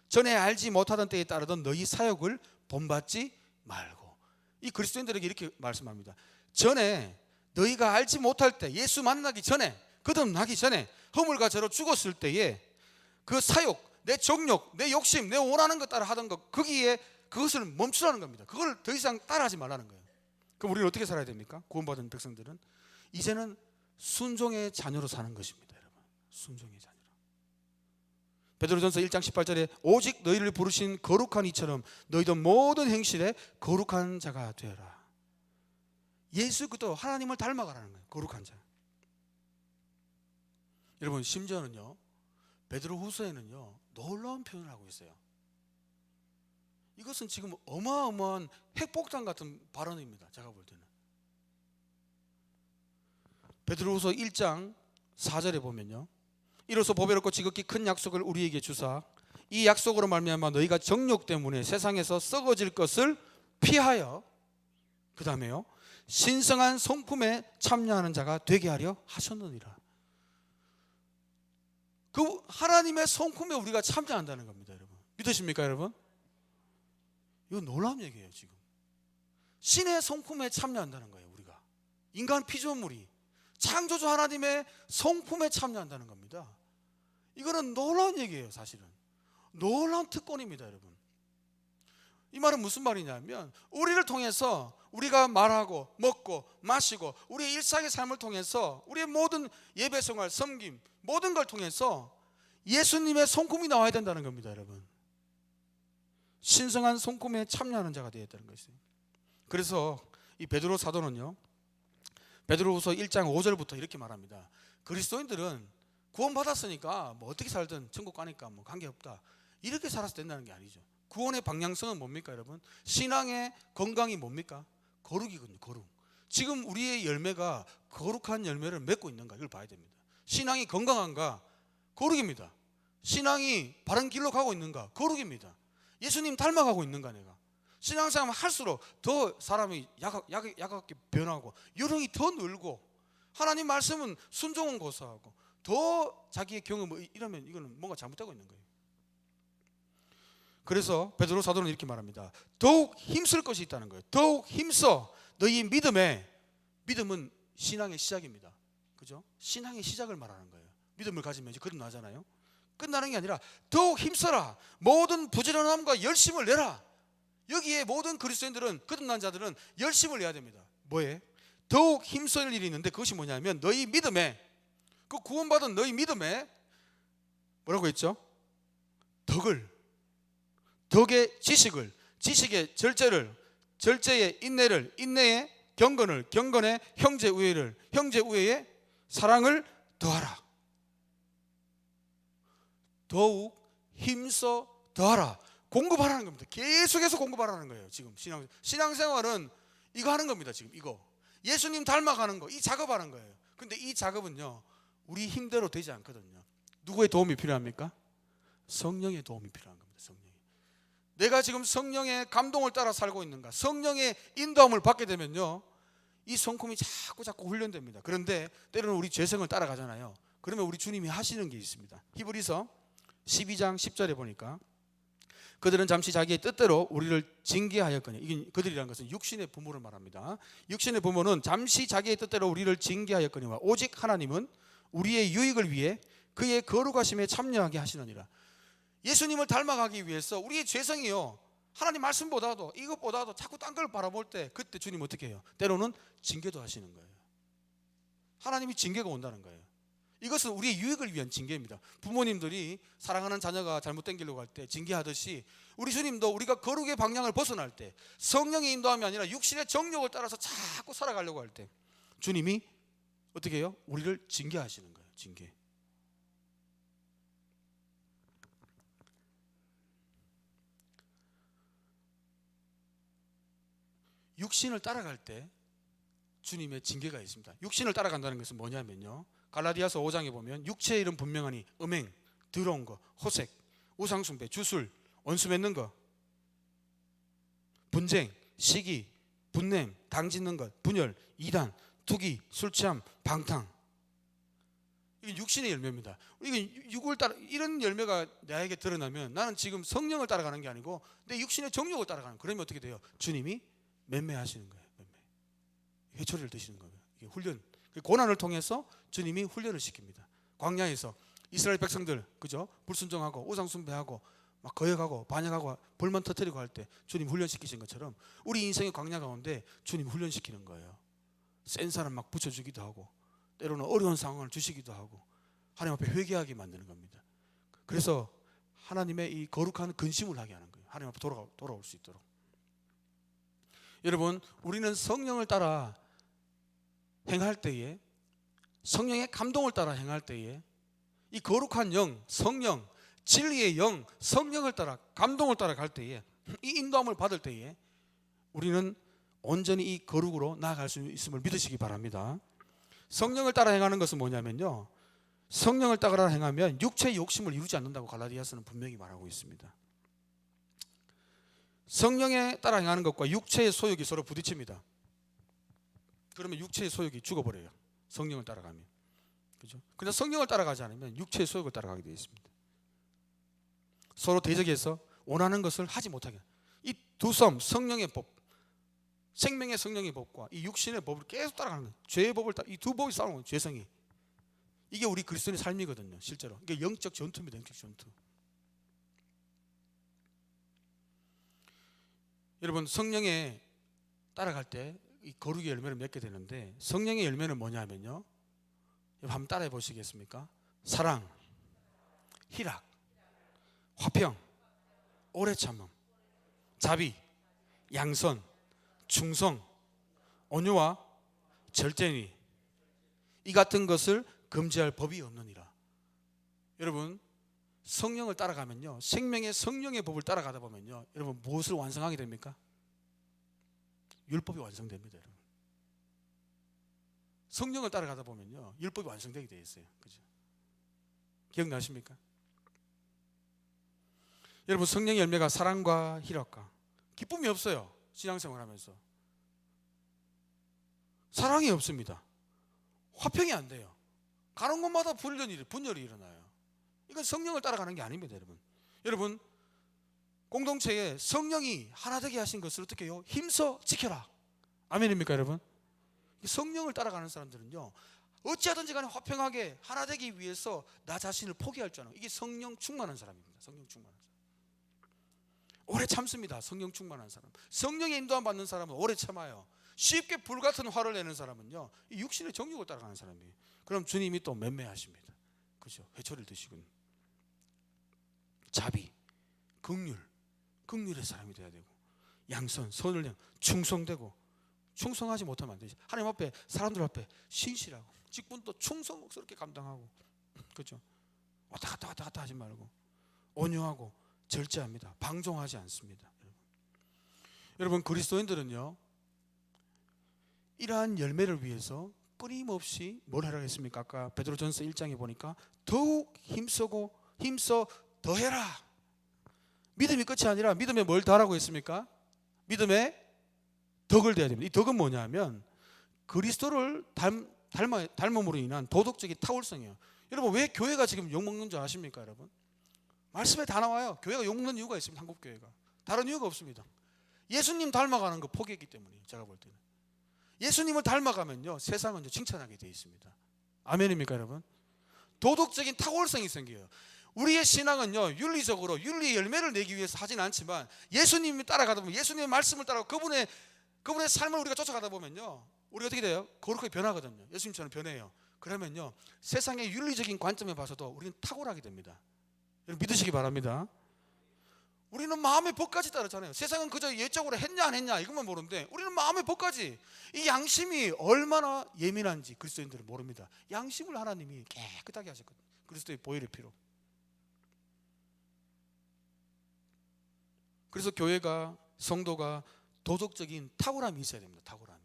전에 알지 못하던 때에 따르던 너희 사역을 본받지 말고. 이 그리스도인들에게 이렇게 말씀합니다. 전에 너희가 알지 못할 때, 예수 만나기 전에, 거듭나기 전에 허물과 죄로 죽었을 때에 그 사욕, 내 정욕, 내 욕심, 내 원하는 것 따라 하던 것, 거기에 그것을 멈추라는 겁니다. 그걸 더 이상 따라하지 말라는 거예요. 그럼 우리는 어떻게 살아야 됩니까? 구원받은 백성들은 이제는 순종의 자녀로 사는 것입니다. 여러분, 순종의 자녀로. 베드로전서 1장 18절에 오직 너희를 부르신 거룩한 이처럼 너희도 모든 행실에 거룩한 자가 되어라. 예수 그리스도 하나님을 닮아가라는 거예요. 거룩한 자. 여러분, 심지어는요, 베드로후서에는요 놀라운 표현을 하고 있어요. 이것은 지금 어마어마한 핵폭탄 같은 발언입니다. 제가 볼 때는. 베드로후서 1장 4절에 보면요, 이로써 보배롭고 지극히 큰 약속을 우리에게 주사 이 약속으로 말미암아 너희가 정욕 때문에 세상에서 썩어질 것을 피하여, 그 다음에요, 신성한 성품에 참여하는 자가 되게 하려 하셨느니라. 그 하나님의 성품에 우리가 참여한다는 겁니다. 여러분, 믿으십니까? 여러분, 이거 놀라운 얘기예요. 지금 신의 성품에 참여한다는 거예요. 우리가 인간 피조물이 창조주 하나님의 성품에 참여한다는 겁니다. 이거는 놀라운 얘기예요. 사실은 놀라운 특권입니다. 여러분, 이 말은 무슨 말이냐면 우리를 통해서 우리가 말하고 먹고 마시고 우리의 일상의 삶을 통해서 우리의 모든 예배생활, 섬김, 모든 걸 통해서 예수님의 성품이 나와야 된다는 겁니다. 여러분, 신성한 성품에 참여하는 자가 되어야 되는 것이에요. 그래서 이 베드로 사도는요, 베드로후서 1장 5절부터 이렇게 말합니다. 그리스도인들은 구원받았으니까 뭐 어떻게 살든 천국 가니까 뭐 관계없다, 이렇게 살아서 된다는 게 아니죠. 구원의 방향성은 뭡니까? 여러분, 신앙의 건강이 뭡니까? 거룩이거든요. 거룩. 지금 우리의 열매가 거룩한 열매를 맺고 있는가, 이걸 봐야 됩니다. 신앙이 건강한가? 거룩입니다. 신앙이 바른 길로 가고 있는가? 거룩입니다. 예수님 닮아가고 있는가? 내가 신앙생활 할수록 더 사람이 야갑게 변하고 요령이 더 늘고 하나님 말씀은 순종은 고사하고 더 자기의 경험, 이러면 이거는 뭔가 잘못되고 있는 거예요. 그래서 베드로 사도는 이렇게 말합니다. 더욱 힘쓸 것이 있다는 거예요. 더욱 힘써 너희 믿음에, 믿음은 신앙의 시작입니다. 그죠? 신앙의 시작을 말하는 거예요. 믿음을 가지면 이제 거듭나잖아요. 끝나는 게 아니라 더욱 힘써라. 모든 부지런함과 열심을 내라. 여기에 모든 그리스도인들은, 거듭난 자들은 열심을 내야 됩니다. 뭐에? 더욱 힘쓸 일이 있는데 그것이 뭐냐면 너희 믿음에, 그 구원받은 너희 믿음에 뭐라고 했죠? 덕의 지식을, 지식의 절제를, 절제의 인내를, 인내의 경건을, 경건의 형제 우애를, 형제 우애의 사랑을 더하라. 더욱 힘써 더하라. 공급하라는 겁니다. 계속해서 공급하라는 거예요. 지금 신앙생활은 이거 하는 겁니다. 지금 이거 예수님 닮아가는 거, 이 작업하는 거예요. 근데 이 작업은요 우리 힘대로 되지 않거든요. 누구의 도움이 필요합니까? 성령의 도움이 필요한 겁니다. 성령이. 내가 지금 성령의 감동을 따라 살고 있는가, 성령의 인도함을 받게 되면요 이 성품이 자꾸 훈련됩니다. 그런데 때로는 우리 죄성을 따라가잖아요. 그러면 우리 주님이 하시는 게 있습니다. 히브리서 12장 10절에 보니까 그들은 잠시 자기의 뜻대로 우리를 징계하였거니, 이게 그들이라는 것은 육신의 부모를 말합니다. 육신의 부모는 잠시 자기의 뜻대로 우리를 징계하였거니와 오직 하나님은 우리의 유익을 위해 그의 거룩하심에 참여하게 하시느니라. 예수님을 닮아가기 위해서 우리의 죄성이요 하나님 말씀보다도 이것보다도 자꾸 딴 걸 바라볼 때, 그때 주님 어떻게 해요? 때로는 징계도 하시는 거예요. 하나님이 징계가 온다는 거예요. 이것은 우리의 유익을 위한 징계입니다. 부모님들이 사랑하는 자녀가 잘못된 길로 갈 때 징계하듯이 우리 주님도 우리가 거룩의 방향을 벗어날 때, 성령의 인도함이 아니라 육신의 정욕을 따라서 자꾸 살아가려고 할 때 주님이 어떻게 해요? 우리를 징계하시는 거예요. 징계. 육신을 따라갈 때 주님의 징계가 있습니다. 육신을 따라간다는 것은 뭐냐면요, 갈라디아서 5장에 보면 육체의 일은 분명하니 음행, 더러운 거, 호색, 우상숭배, 주술, 원수 맺는 거, 분쟁, 시기, 분냄, 당짓는 것, 분열, 이단, 투기, 술취함, 방탕. 이게 육신의 열매입니다. 이게 육을 따라, 이런 열매가 나에게 드러나면 나는 지금 성령을 따라가는 게 아니고 내 육신의 정욕을 따라가는. 그러면 어떻게 돼요? 주님이 맴매하시는 거예요. 맴매. 회초리를 드시는 거예요. 이게 훈련, 고난을 통해서 주님이 훈련을 시킵니다. 광야에서 이스라엘 백성들, 그죠? 불순종하고 우상 숭배하고 막 거역하고 반역하고 불만 터뜨리고 할 때 주님 훈련시키신 것처럼 우리 인생의 광야 가운데 주님 훈련시키는 거예요. 센 사람 막 붙여주기도 하고 때로는 어려운 상황을 주시기도 하고 하나님 앞에 회개하게 만드는 겁니다. 그래서 하나님의 이 거룩한 근심을 하게 하는 거예요. 하나님 앞에 돌아올 수 있도록. 여러분, 우리는 성령을 따라 행할 때에, 성령의 감동을 따라 행할 때에 이 거룩한 영, 성령, 진리의 영, 성령을 따라 감동을 따라 갈 때에, 이 인도함을 받을 때에 우리는 온전히 이 거룩으로 나아갈 수 있음을 믿으시기 바랍니다. 성령을 따라 행하는 것은 뭐냐면요, 성령을 따라 행하면 육체의 욕심을 이루지 않는다고 갈라디아서는 분명히 말하고 있습니다. 성령에 따라 행하는 것과 육체의 소욕이 서로 부딪힙니다. 그러면 육체의 소욕이 죽어버려요. 성령을 따라가면. 그죠? 근데 성령을 따라가지 않으면 육체의 소욕을 따라가게 되어 있습니다. 서로 대적해서 원하는 것을 하지 못하게. 이 두 섬, 성령의 법, 생명의 성령의 법과 이 육신의 법을 계속 따라가는 거예요. 죄의 법을 이 두 법이 싸우는 거예요. 죄성이. 이게 우리 그리스도인의 삶이거든요. 실제로. 이게 영적 전투입니다. 영적 전투. 여러분, 성령에 따라갈 때 이 거룩의 열매를 맺게 되는데, 성령의 열매는 뭐냐면요, 한번 따라해 보시겠습니까? 사랑, 희락, 화평, 오래 참음, 자비, 양선, 충성, 온유와 절제니 이 같은 것을 금지할 법이 없느니라. 여러분, 성령을 따라가면요, 생명의 성령의 법을 따라가다 보면요, 여러분 무엇을 완성하게 됩니까? 율법이 완성됩니다. 여러분, 성령을 따라가다 보면요, 율법이 완성되게 되어 있어요. 그죠? 기억나십니까? 여러분, 성령의 열매가 사랑과 희락과 기쁨이 없어요. 신앙생활 하면서 사랑이 없습니다. 화평이 안 돼요. 가는 곳마다 분열이 일어나요. 이건 성령을 따라가는 게 아닙니다. 여러분, 공동체에 성령이 하나 되게 하신 것을 어떻게 해요? 힘써 지켜라. 아멘입니까 여러분? 성령을 따라가는 사람들은요, 어찌하든지 간에 화평하게 하나 되기 위해서 나 자신을 포기할 줄 아는, 이게 성령 충만한 사람입니다. 성령 충만한 사람. 오래 참습니다. 성령 충만한 사람. 성령의 인도함 받는 사람은 오래 참아요. 쉽게 불같은 화를 내는 사람은요, 이 육신의 정욕을 따라가는 사람이에요. 그럼 주님이 또 맴매하십니다. 그죠? 회초리를 드시군. 자비, 긍휼의 사람이 돼야 되고, 양선, 선을 내고, 충성되고. 충성하지 못하면 안 되지. 하나님 앞에, 사람들 앞에 신실하고, 직분도 충성스럽게 감당하고, 그죠? 왔다 갔다 하지 말고, 온유하고 절제합니다. 방종하지 않습니다. 여러분, 그리스도인들은요, 이러한 열매를 위해서 끊임없이 뭘 하라고 했습니까? 아까 베드로전서 1장에 보니까 더욱 힘써 더해라. 믿음이 끝이 아니라 믿음에 뭘 더하라고 했습니까? 믿음에 덕을 대야 됩니다. 이 덕은 뭐냐면 그리스도를 닮음으로 인한 도덕적인 탁월성이에요. 여러분, 왜 교회가 지금 욕먹는 줄 아십니까? 여러분, 말씀에 다 나와요. 교회가 욕먹는 이유가 있습니다. 한국교회가. 다른 이유가 없습니다. 예수님 닮아가는 거 포기했기 때문이에요. 제가 볼 때는. 예수님을 닮아가면요, 세상은 칭찬하게 되어 있습니다. 아멘입니까 여러분? 도덕적인 탁월성이 생겨요. 우리의 신앙은요, 윤리적으로 윤리의 열매를 내기 위해서 하진 않지만 예수님이 따라가다 보면, 예수님의 말씀을 따라 그분의 삶을 우리가 쫓아가다 보면요, 우리가 어떻게 돼요? 거룩하게 변하거든요. 예수님처럼 변해요. 그러면요, 세상의 윤리적인 관점에 봐서도 우리는 탁월하게 됩니다. 여러분, 믿으시기 바랍니다. 우리는 마음의 법까지 따르잖아요. 세상은 그저 예적으로 했냐 안 했냐 이것만 모르는데, 우리는 마음의 법까지, 이 양심이 얼마나 예민한지 그리스도인들은 모릅니다. 양심을 하나님이 깨끗하게 하셨거든요. 그리스도의 보혈의 피로. 그래서 교회가, 성도가 도덕적인 탁월함이 있어야 됩니다. 탁월함이.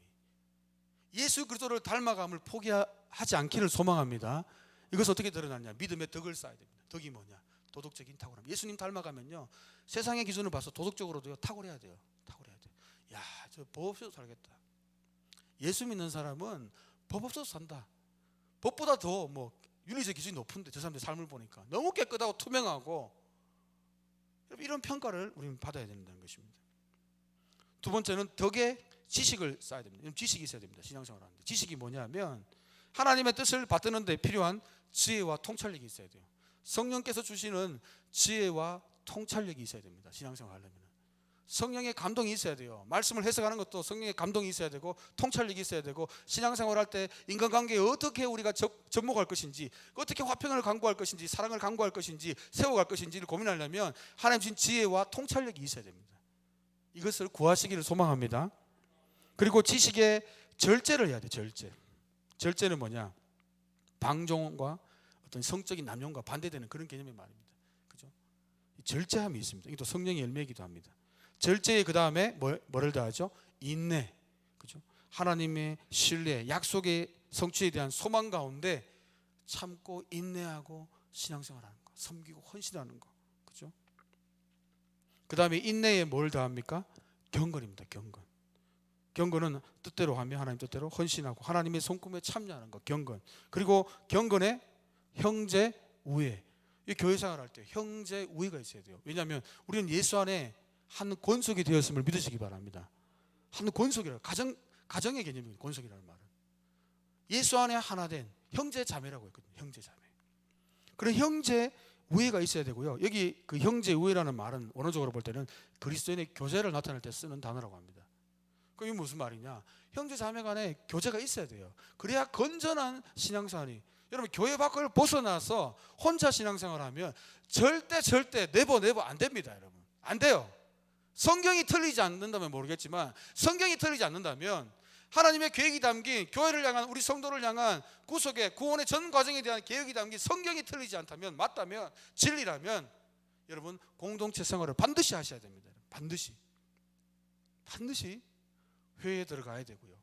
예수 그리스도를 닮아감을 포기하지 않기를 소망합니다. 이것은 어떻게 드러나냐? 믿음의 덕을 쌓아야 됩니다. 덕이 뭐냐? 도덕적인 탁월함. 예수님 닮아가면요, 세상의 기준을 봐서 도덕적으로도 탁월해야 돼요. 탁월해야 돼요. 야, 저 법 없어도 살겠다. 예수 믿는 사람은 법 없어도 산다. 법보다 더 윤리적 기준이 높은데 저 사람들 삶을 보니까 너무 깨끗하고 투명하고, 이런 평가를 우리는 받아야 된다는 것입니다. 두 번째는 덕의 지식을 쌓아야 됩니다. 지식이 있어야 됩니다. 신앙생활 하는데 지식이 뭐냐면 하나님의 뜻을 받드는 데 필요한 지혜와 통찰력이 있어야 돼요. 성령께서 주시는 지혜와 통찰력이 있어야 됩니다. 신앙생활 하려면 성령의 감동이 있어야 돼요. 말씀을 해석하는 것도 성령의 감동이 있어야 되고 통찰력이 있어야 되고, 신앙생활 할 때 인간관계에 어떻게 우리가 접목할 것인지, 어떻게 화평을 강구할 것인지, 사랑을 강구할 것인지, 세워갈 것인지를 고민하려면 하나님 주신 지혜와 통찰력이 있어야 됩니다. 이것을 구하시기를 소망합니다. 그리고 지식의 절제를 해야 돼요. 절제는 뭐냐? 방종과 어떤 성적인 남용과 반대되는 그런 개념의 말입니다. 그죠? 절제함이 있습니다. 이게 또 성령의 열매이기도 합니다. 절제에 그 다음에 뭐를 더하죠? 인내. 그죠? 하나님의 신뢰, 약속의 성취에 대한 소망 가운데 참고 인내하고 신앙생활하는 거, 섬기고 헌신하는 거. 그죠? 그 다음에 인내에 뭘 더합니까? 경건입니다. 경건은 뜻대로 하며 하나님 뜻대로 헌신하고 하나님의 손금에 참여하는 것, 경건. 그리고 경건에 형제 우애. 이 교회생활 할 때 형제 우애가 있어야 돼요. 왜냐하면 우리는 예수 안에 한 권속이 되었음을 믿으시기 바랍니다. 한 권속이라, 가정의 개념입니다. 권속이라는 말은 예수 안에 하나 된 형제 자매라고 했거든요. 형제 자매. 그런 형제 우애가 있어야 되고요. 여기 그 형제 우애라는 말은 원어적으로 볼 때는 그리스도인의 교제를 나타낼 때 쓰는 단어라고 합니다. 그게 무슨 말이냐? 형제 자매 간에 교제가 있어야 돼요. 그래야 건전한 신앙생활이. 여러분, 교회 밖을 벗어나서 혼자 신앙생활하면 절대 네버 안 됩니다. 여러분, 안 돼요. 성경이 틀리지 않는다면 모르겠지만, 성경이 틀리지 않는다면, 하나님의 계획이 담긴 교회를 향한, 우리 성도를 향한 구속의 구원의 전 과정에 대한 계획이 담긴 성경이 틀리지 않다면, 맞다면, 진리라면 여러분 공동체 생활을 반드시 하셔야 됩니다. 반드시 회의에 들어가야 되고요.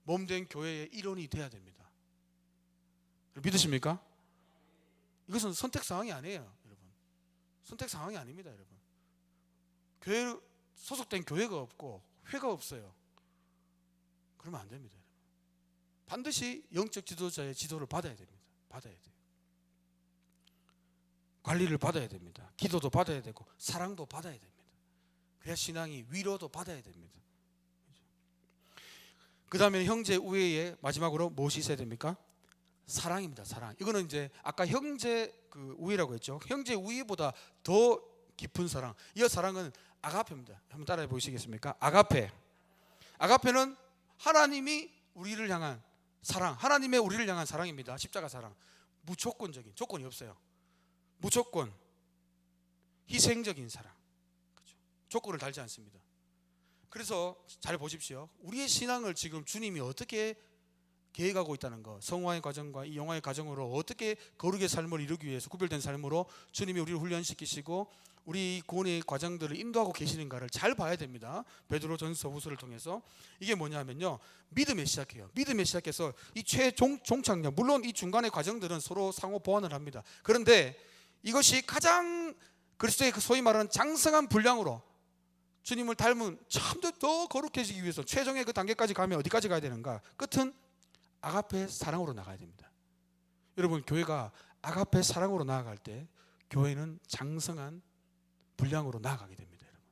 몸된 교회의 일원이 돼야 됩니다. 믿으십니까? 이것은 선택 사항이 아니에요, 여러분. 선택 사항이 아닙니다, 여러분. 교회 소속된 교회가 없고 회가 없어요. 그러면 안 됩니다, 여러분. 반드시 영적 지도자의 지도를 받아야 됩니다. 받아야 돼요. 관리를 받아야 됩니다. 기도도 받아야 되고 사랑도 받아야 됩니다. 그래야 신앙이, 위로도 받아야 됩니다. 그 다음에 형제 우애에 마지막으로 무엇이 있어야 됩니까? 사랑입니다. 사랑. 이거는 이제 아까 형제 그 우애라고 했죠. 형제 우애보다 더 깊은 사랑. 이 사랑은 아가페입니다. 한번 따라해 보시겠습니까? 아가페. 아가페는 하나님이 우리를 향한 사랑, 하나님의 우리를 향한 사랑입니다. 십자가 사랑. 무조건적인, 조건이 없어요. 무조건 희생적인 사랑. 그렇죠? 조건을 달지 않습니다. 그래서 잘 보십시오. 우리의 신앙을 지금 주님이 어떻게 계획하고 있다는 것, 성화의 과정과 이 영화의 과정으로 어떻게 거룩의 삶을 이루기 위해서 구별된 삶으로 주님이 우리를 훈련시키시고 우리 구원의 과정들을 인도하고 계시는가를 잘 봐야 됩니다. 베드로전서 후서를 통해서. 이게 뭐냐면요, 믿음에 시작해요. 믿음에 시작해서 이 최종착역, 물론 이 중간의 과정들은 서로 상호 보완을 합니다. 그런데 이것이 가장 그리스도의 그 소위 말하는 장성한 분량으로 주님을 닮은 참 더 거룩해지기 위해서 최종의 그 단계까지 가면 어디까지 가야 되는가? 끝은 아가페 사랑으로 나가야 됩니다. 여러분, 교회가 아가페 사랑으로 나아갈 때 교회는 장성한 분량으로 나아가게 됩니다. 여러분,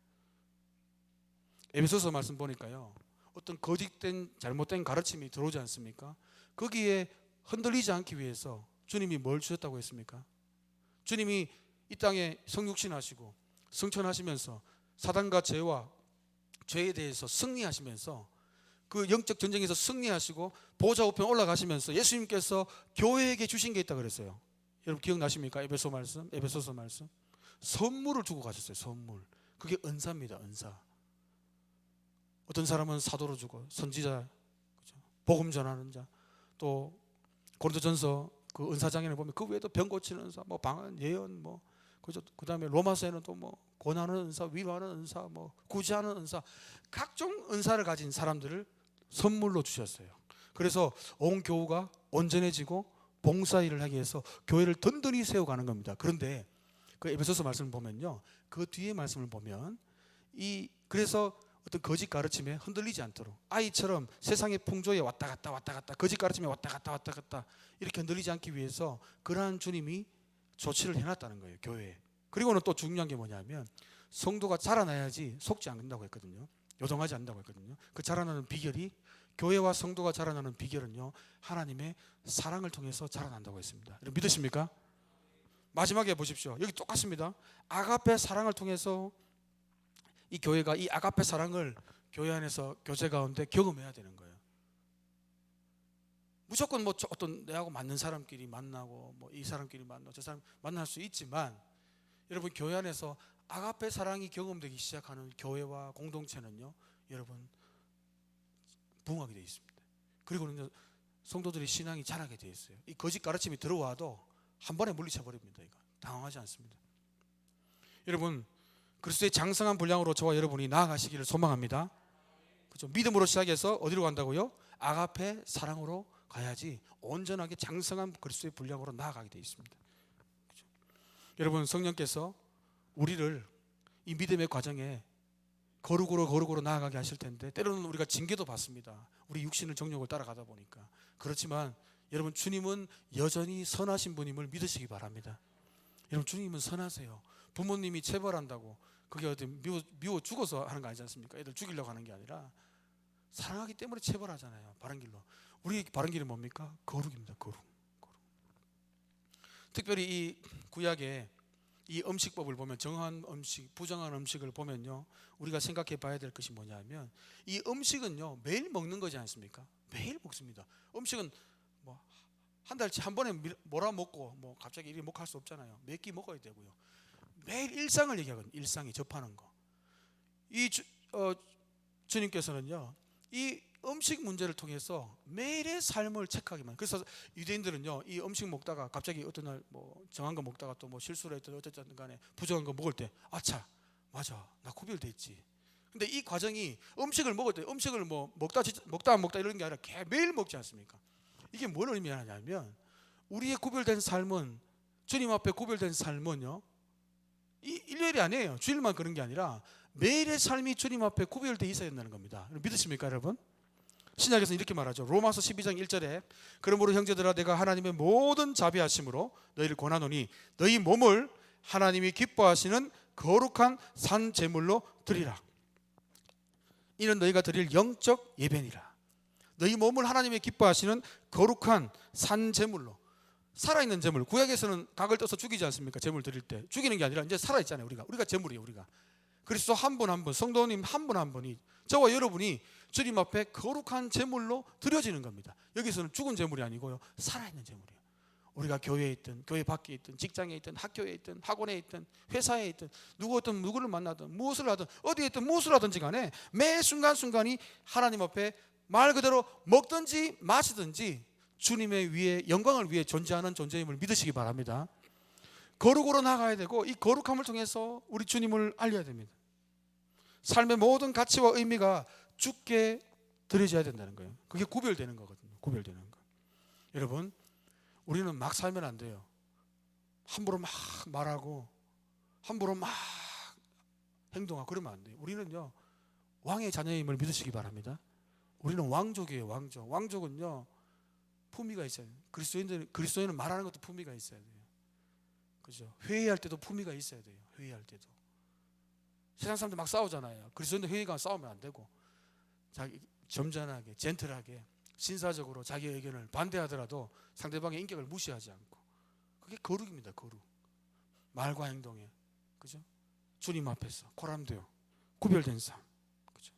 에베소서 말씀 보니까요, 어떤 거짓된 잘못된 가르침이 들어오지 않습니까? 거기에 흔들리지 않기 위해서 주님이 뭘 주셨다고 했습니까? 주님이 이 땅에 성육신하시고 성천하시면서 사단과 죄에 대해서 승리하시면서 그 영적 전쟁에서 승리하시고 보좌 우편 올라가시면서 예수님께서 교회에게 주신 게 있다 그랬어요. 여러분 기억나십니까? 에베소서 말씀. 선물을 주고 가셨어요. 선물. 그게 은사입니다. 은사. 어떤 사람은 사도로 주고 선지자, 그렇죠? 복음 전하는 자, 또 고린도전서 그 은사장에는 보면 그 외에도 병 고치는 은사, 뭐 방언, 예언, 뭐 그죠? 그다음에 로마서에는 또 뭐 권하는 은사, 위로하는 은사, 뭐 구제하는 은사, 각종 은사를 가진 사람들을 선물로 주셨어요. 그래서 온 교우가 온전해지고 봉사 일을 하기 위해서 교회를 든든히 세워가는 겁니다. 그런데 그 에베소서 말씀을 보면요, 그 뒤에 말씀을 보면 그래서 어떤 거짓 가르침에 흔들리지 않도록 아이처럼 세상의 풍조에 왔다 갔다 거짓 가르침에 왔다 갔다 이렇게 흔들리지 않기 위해서 그러한 주님이 조치를 해놨다는 거예요, 교회에. 그리고는 또 중요한 게 뭐냐면 성도가 자라나야지 속지 않는다고 했거든요. 요동하지 않는다고 했거든요. 그 자라나는 비결이, 교회와 성도가 자라나는 비결은요, 하나님의 사랑을 통해서 자라난다고 했습니다. 여러분 믿으십니까? 마지막에 보십시오. 여기 똑같습니다. 아가페 사랑을 통해서 이 교회가 이 아가페 사랑을 교회 안에서 교제 가운데 경험해야 되는 거예요. 무조건 뭐 어떤 내하고 맞는 사람끼리 만나고 뭐 이 사람끼리 만나고 저 사람 만날 수 있지만, 여러분 교회 안에서 아가페 사랑이 경험되기 시작하는 교회와 공동체는요, 여러분 부흥하게 되어 있습니다. 그리고는 성도들의 신앙이 자라게 되어 있어요. 이 거짓 가르침이 들어와도 한 번에 물리쳐 버립니다. 이거 당황하지 않습니다. 여러분 그리스도의 장성한 분량으로 저와 여러분이 나아가시기를 소망합니다. 그렇죠? 믿음으로 시작해서 어디로 간다고요? 아가페 사랑으로 가야지 온전하게 장성한 그리스도의 분량으로 나아가게 되어 있습니다. 그렇죠? 여러분 성령께서 우리를 이 믿음의 과정에 거룩으로 나아가게 하실 텐데, 때로는 우리가 징계도 받습니다. 우리 육신의 정욕을 따라가다 보니까. 그렇지만 여러분 주님은 여전히 선하신 분임을 믿으시기 바랍니다. 여러분 주님은 선하세요. 부모님이 체벌한다고 그게 어디 미워 죽어서 하는 거 아니지 않습니까? 애들 죽이려고 하는 게 아니라 사랑하기 때문에 체벌하잖아요. 바른 길로. 우리 바른 길은 뭡니까? 거룩입니다. 거룩. 특별히 이 구약에 이 음식법을 보면, 정한 음식, 부정한 음식을 보면요, 우리가 생각해 봐야 될 것이 뭐냐면, 이 음식은요 매일 먹는 거지 않습니까? 매일 먹습니다. 음식은 뭐 한 달치 한 번에 몰아 먹고 뭐 갑자기 이렇게 먹할 수 없잖아요. 몇 끼 먹어야 되고요. 매일 일상을 얘기하거든요. 일상이 접하는 거. 주님께서는요 이 음식 문제를 통해서 매일의 삶을 체크하기만. 그래서 유대인들은요 이 음식 먹다가 갑자기 어떤 날 뭐 정한 거 먹다가 또 뭐 실수를 했든 어쨌든 간에 부정한 거 먹을 때, 아차 맞아 나 구별돼 있지. 근데 이 과정이 음식을 먹을 때, 음식을 뭐 먹다 안 먹다 이런 게 아니라 매일 먹지 않습니까? 이게 뭘 의미하냐면, 우리의 구별된 삶은, 주님 앞에 구별된 삶은요 이 일요일이 아니에요. 주일만 그런 게 아니라 매일의 삶이 주님 앞에 구별되어 있어야 된다는 겁니다. 믿으십니까 여러분? 신약에서는 이렇게 말하죠. 로마서 12장 1절에 그러므로 형제들아 내가 하나님의 모든 자비하심으로 너희를 권하노니 너희 몸을 하나님이 기뻐하시는 거룩한 산 제물로 드리라. 이는 너희가 드릴 영적 예배니라. 너희 몸을 하나님이 기뻐하시는 거룩한 산 제물로. 살아있는 제물. 구약에서는 닭을 떠서 죽이지 않습니까? 제물 드릴 때 죽이는 게 아니라 이제 살아있잖아요. 우리가 제물이에요. 우리가 그리스도 한 분 한 분, 성도님 한 분 한 분이, 저와 여러분이 주님 앞에 거룩한 제물로 드려지는 겁니다. 여기서는 죽은 제물이 아니고요 살아있는 제물이에요. 우리가 교회에 있든 교회 밖에 있든 직장에 있든 학교에 있든 학원에 있든 회사에 있든 누구를 만나든 무엇을 하든 어디에 있든 무엇을 하든지 간에 매 순간순간이 하나님 앞에 말 그대로 먹든지 마시든지 주님의 위에, 영광을 위해 존재하는 존재임을 믿으시기 바랍니다. 거룩으로 나가야 되고, 이 거룩함을 통해서 우리 주님을 알려야 됩니다. 삶의 모든 가치와 의미가 주께 드려져야 된다는 거예요. 그게 구별되는 거거든요. 구별되는 거. 여러분 우리는 막 살면 안 돼요. 함부로 막 말하고 함부로 막 행동하고 그러면 안 돼요. 우리는요 왕의 자녀임을 믿으시기 바랍니다. 우리는 왕족이에요. 왕족. 왕족은요 품위가 있어야 돼요. 그리스도인은 말하는 것도 품위가 있어야 돼요. 그죠? 회의할 때도 품위가 있어야 돼요. 회의할 때도. 세상 사람들 막 싸우잖아요. 그리스도인들 회의가 싸우면 안 되고, 자기 점잖하게, 젠틀하게, 신사적으로 자기 의견을 반대하더라도 상대방의 인격을 무시하지 않고, 그게 거룩입니다. 거룩. 말과 행동에, 그죠? 주님 앞에서 코람되어 구별된 삶. 그죠?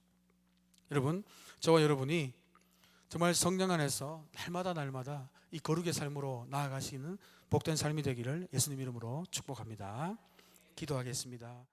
여러분, 저와 여러분이 정말 성령 안에서 날마다 이 거룩의 삶으로 나아가시는 복된 삶이 되기를 예수님 이름으로 축복합니다. 기도하겠습니다.